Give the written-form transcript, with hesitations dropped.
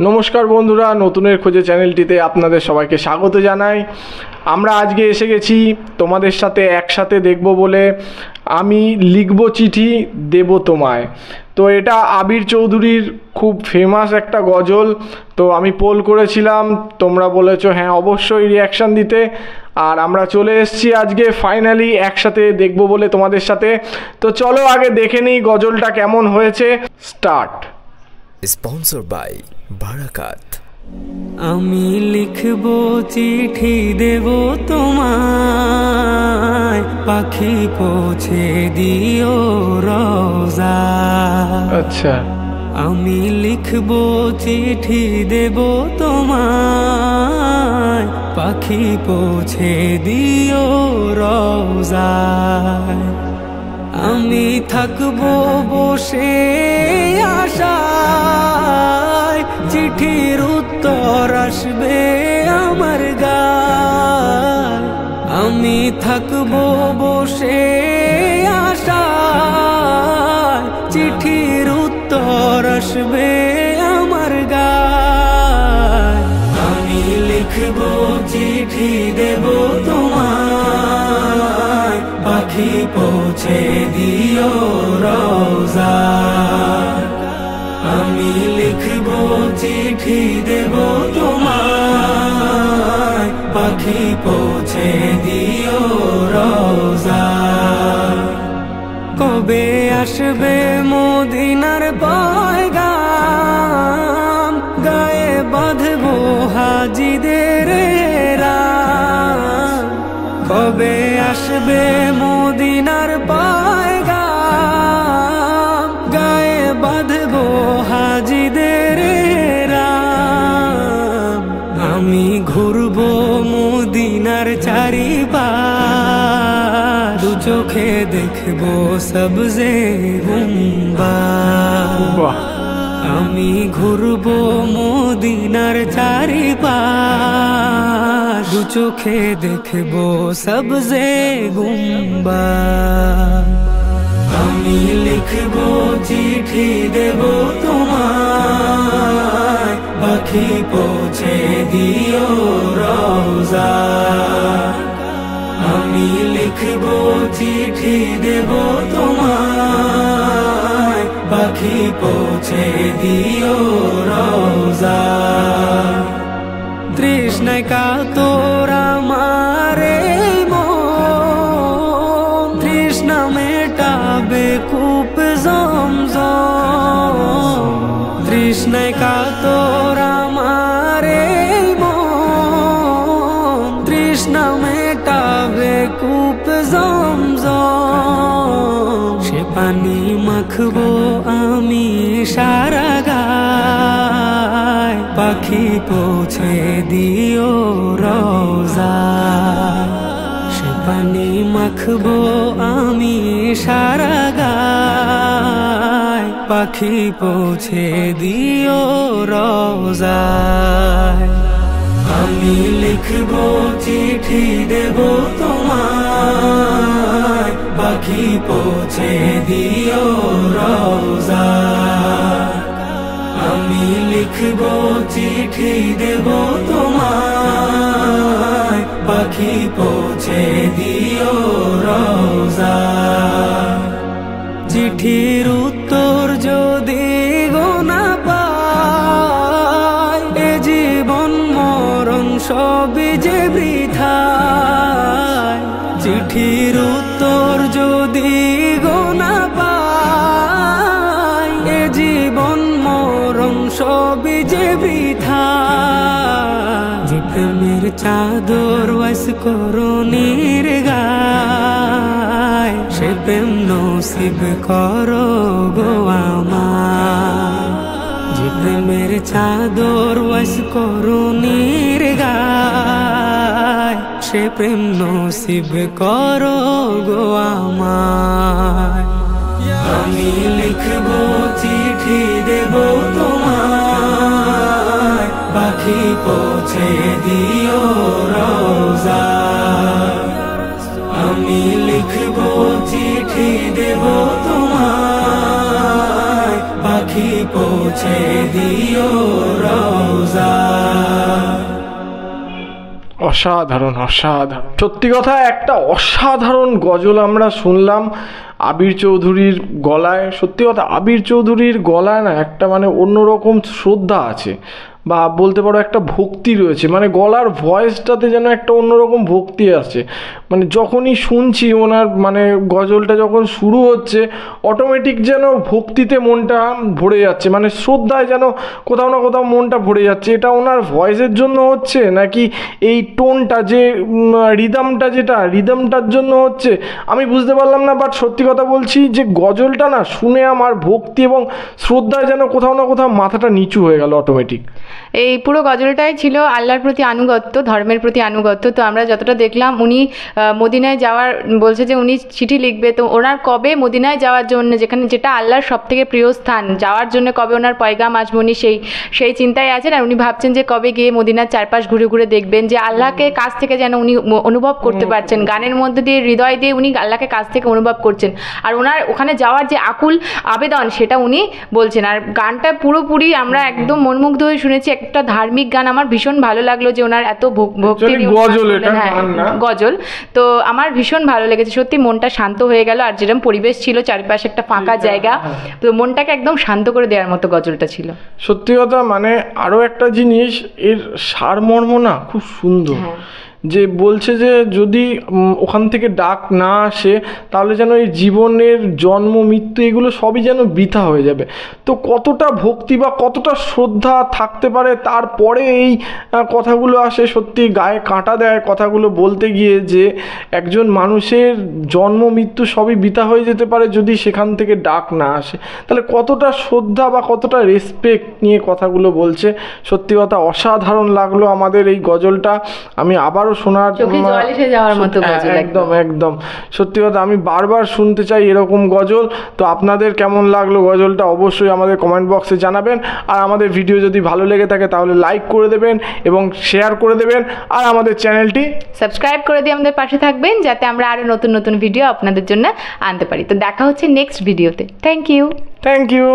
নমস্কার বন্ধুরা, নতুনের খোঁজে চ্যানেলটিতে আপনাদের সবাইকে স্বাগত জানাই। আমরা আজকে এসে গেছি তোমাদের সাথে একসাথে দেখব বলে আমি লিখব চিঠি দেব তোমায়। তো এটা আবির চৌধুরীর খুব ফেমাস একটা গজল। তো আমি পোল করেছিলাম, তোমরা বলেছো হ্যাঁ অবশ্যই রিয়াকশান দিতে, আর আমরা চলে এসেছি আজকে ফাইনালি একসাথে দেখব বলে তোমাদের সাথে। তো চলো আগে দেখে নিই গজলটা কেমন হয়েছে। স্টার্ট। স্পন্সর বাই বারাকাত। আমি লিখব চিঠি দেব তোমায়, পাখি পৌঁছে দিও রোজা। আচ্ছা। আমি লিখব চিঠি দেব তোমায়, পাখি পৌঁছে দিও রোজা। আমি থাকবো বসে আশায়, চিঠির উত্তর আসবে আমার গায়। আমি থাকবো বসে আশায়, চিঠির উত্তর আসবে আমার গায়। আমি লিখবো চিঠি দেব তোমায়, পাখি পৌঁছে দিও রোজা। আমি লিখবো চিঠি দেব তোমায়, পাখি পৌঁছে দিও রোজা। কবে আসবে মদিনার পয়গাম, গায়ে বাঁধবো হাজিদের রাম। কবে আসবে মদিনার পয়গাম, গায়ে বাঁধবো হাজিদের রাম। আমি ঘুরবো মদিনার চারিপাশ, দু চোখে দেখবো সবজে গুম্বাদ। আমি ঘুরবো মদিনার চারিপাশ, দু চোখে দেখবো সবজে গুম্বাদ। আমি লিখবো চিঠি দেব তোমায়, পাখি পৌঁছে দিও রোজা। আমি লিখবো চিঠি দেব তোমায়, পাখি পৌঁছে দিও রোজা। তৃষ্ণায় কাতর আমার এই মন, তৃষ্ণা মেটাবে কূপ জমজম। তৃষ্ণায় কাতর আমার এই মন, তৃষ্ণা মেটাবে কূপ জমজম। সে পানি মাখবো আমি সারা গায়, পাখি পৌঁছে দিও রোজা। সে পানি মাখবো আমি সারা গায়, পাখি পৌঁছে দিও রোজা। আমি লিখবো চিঠি দেব তোমায়, পাখি পৌঁছে দিও রোজা। আমি লিখবো চিঠি দেব তোমায়, পাখি পৌঁছে দিও রোজা। চিঠির উত্তর যদি গোনা পাই, এ জীবন মরণ সবই যে বৃথায়। চিঠির উত্তর যদি গোনা পাই, এ জীবন মরণ সবই যে বৃথায়। যে প্রেমের চাদর ওয়াস করুণীর গায়, সে প্রেম নসিব করো গো আমার। যে প্রেমের চাদর ওয়াস করুণীর গায়, সে প্রেম নসিব করো গো আমার। আমি লিখবো চিঠি দেব তোমায়, পাখি পৌঁছে দিও রোজা। আমি লিখবো চিঠি দেব তোমায়, পাখি পৌঁছে দিও রোজা। অসাধারণ অসাধারণ, সত্যি কথা একটা অসাধারণ গজল আমরা শুনলাম আবির চৌধুরীর গলায়। সত্যি কথা আবির চৌধুরীর গলায় না একটা মানে অন্যরকম শ্রদ্ধা আছে, বা বলতে পারো একটা ভক্তি রয়েছে, মানে গলার ভয়েসটাতে যেন একটা অন্যরকম ভক্তি আছে। মানে যখনই শুনছি ওনার মানে গজলটা যখন শুরু হচ্ছে অটোমেটিক যেন ভক্তিতে মনটা ভরে যাচ্ছে, মানে শ্রদ্ধায় যেন কোথাও না কোথাও মনটা ভরে যাচ্ছে। এটা ওনার ভয়েসের জন্য হচ্ছে নাকি এই টোনটা যে রিদমটা যেটা রিদমটার জন্য হচ্ছে আমি বুঝতে পারলাম না, বাট সত্যি কথা বলছি যে গজলটা না শুনে আমার ভক্তি এবং শ্রদ্ধায় যেন কোথাও না কোথাও মাথাটা নিচু হয়ে গেল অটোমেটিক। এই পুরো গজলটাই ছিল আল্লাহর প্রতি আনুগত্য, ধর্মের প্রতি আনুগত্য। তো আমরা যতটা দেখলাম উনি মদিনায় যাওয়ার বলছে যে উনি চিঠি লিখবে, তো ওনার কবে মদিনায় যাওয়ার জন্য, যেখানে যেটা আল্লাহর সব থেকে প্রিয় স্থান, যাওয়ার জন্য কবে ওনার পয়গাম আসবে উনি সেই চিন্তায় আছেন। আর উনি ভাবছেন যে কবে গিয়ে মদিনার চারপাশ ঘুরে ঘুরে দেখবেন, যে আল্লাহকে কাছ থেকে যেন উনি অনুভব করতে পারছেন, গানের মধ্যে দিয়ে হৃদয় দিয়ে উনি আল্লাহকে কাছ থেকে অনুভব করছেন। আর ওনার ওখানে যাওয়ার যে আকুল আবেদন সেটা উনি বলছেন। আর গানটা পুরোপুরি আমরা একদম মনমুগ্ধ হয়ে শুনেছি, একটা ধার্মিক গান। আমার ভীষণ ভালো লাগলো যে ওনার এত ভক্তি দিয়ে গজল, তো আমার ভীষণ ভালো লেগেছে, সত্যি মনটা শান্ত হয়ে গেল। আর যেরকম পরিবেশ ছিল চারপাশে একটা ফাঁকা জায়গা, তো মনটাকে একদম শান্ত করে দেওয়ার মতো গজলটা ছিল। সত্যি কথা মানে আরও একটা জিনিস, এর সারমর্ম না খুব সুন্দর, যে বলছে যে যদি ওখান থেকে ডাক না আসে তাহলে যেন এই জীবনের জন্ম মৃত্যু এগুলো সবই যেন বৃথা হয়ে যাবে। তো কতটা ভক্তি বা কতটা শ্রদ্ধা থাকতে পারে তারপরে এই কথাগুলো আসে, সত্যি গায়ে কাঁটা দেয় কথাগুলো বলতে গিয়ে, যে একজন মানুষের জন্ম মৃত্যু সবই বৃথা হয়ে যেতে পারে যদি সেখান থেকে ডাক না আসে। তাহলে কতটা শ্রদ্ধা বা কতটা রেসপেক্ট নিয়ে কথাগুলো বলছে। সত্যি কথা অসাধারণ লাগলো আমাদের এই গজলটা। আমি আবারও শোনার একদম একদম সত্যি কথা আমি বারবার শুনতে চাই এরকম গজল। তো আপনাদের কেমন লাগলো গজলটা অবশ্যই আমাদের কমেন্ট বক্সে জানাবেন। আর আমাদের ভিডিও যদি ভালো লেগে থাকে তাহলে লাইক করে দেবেন এবং শেয়ার করে দেবেন, আর আমাদের চ্যানেলটি সাবস্ক্রাইব করে দিয়ে আমাদের পাশে থাকবেন, যাতে আমরা আরও নতুন নতুন ভিডিও আপনাদের জন্য আনতে পারি। তো দেখা হচ্ছে নেক্সট ভিডিওতে। Thank you.